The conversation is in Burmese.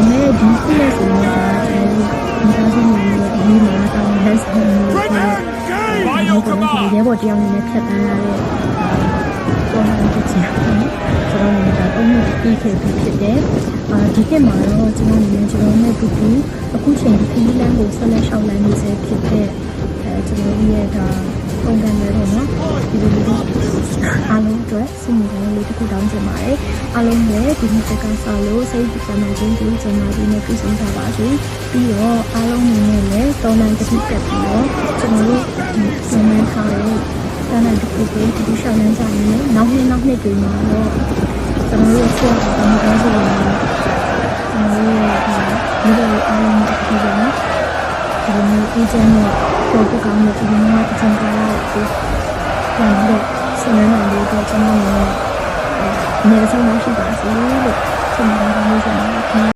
မဲ့ဒီခုနဲ့ဆိုရင်ဒါဒီသားစုမျိုးရဲ့အရေးမှာတောင်းလက်ဆောင်မျိုးတွေရဲဘော်တရားနဲ့ဖြတ်တန်းလာတဲ့ပုံမှန်တစ်ချက်ပေါ့နော်ကျွန်တော်တို့ဒါပုံမှန်ပြီးခဲ့ပြီးဖြစ်တယ်ဒီကမှာတော့ကျွန်တော်တို့ကျွန်တော်နဲ့တူတူအခုချိန်ဒီခီးလန်းကိုဆက်လက်ရှောက်လန်းနေစေဖြစ်တဲ့ကျွန်တော်ရဲ့ဒါပုံစံမျိုးပေါ့နော်ဒီလိုမျိုးအားလုံးအတွက်စီမံကိန်းလေးတစ်ခုတောင်းချင်ပါတယ်အားလုံးလည်းဒီနေ့ကစားလို့စိတ်ကြမ်းမှချင်းတူကျွန်တော်ဒီနေ့ပြဆုံးကြပါစေပြီးတော့အားလုံးနဲ့လည်းတော်လန်တစ်ခုတက်ပြီးတော့ကျွန်တော်တို့ဒီစီမံထားတဲ့တန်းတဲ့တစ်ခုကိုဒီရှောင်းလန်းကြနေတယ်နောက်နှစ်တွေမှာတော့ကျွန်တော်တို့ဆက်အောင်လုပ်ကြရအောင်ကျွန်တော်တို့ဒီလိုအားလုံးတစ်ခုပေါ့နော်ဒီလိုမျိုးအေဂျင့်နဲ့ပို့ကောင်းတဲ့ဒီလိုမျိုးအကျဉ်းကားကိုပြန်တော့ဆက်နေနိုင်လို့ကျွန်တော်တို့နေရာဆုံးမရှိပါစေလို့ကျွန်တော်တို့ပြောချင်ပါတယ်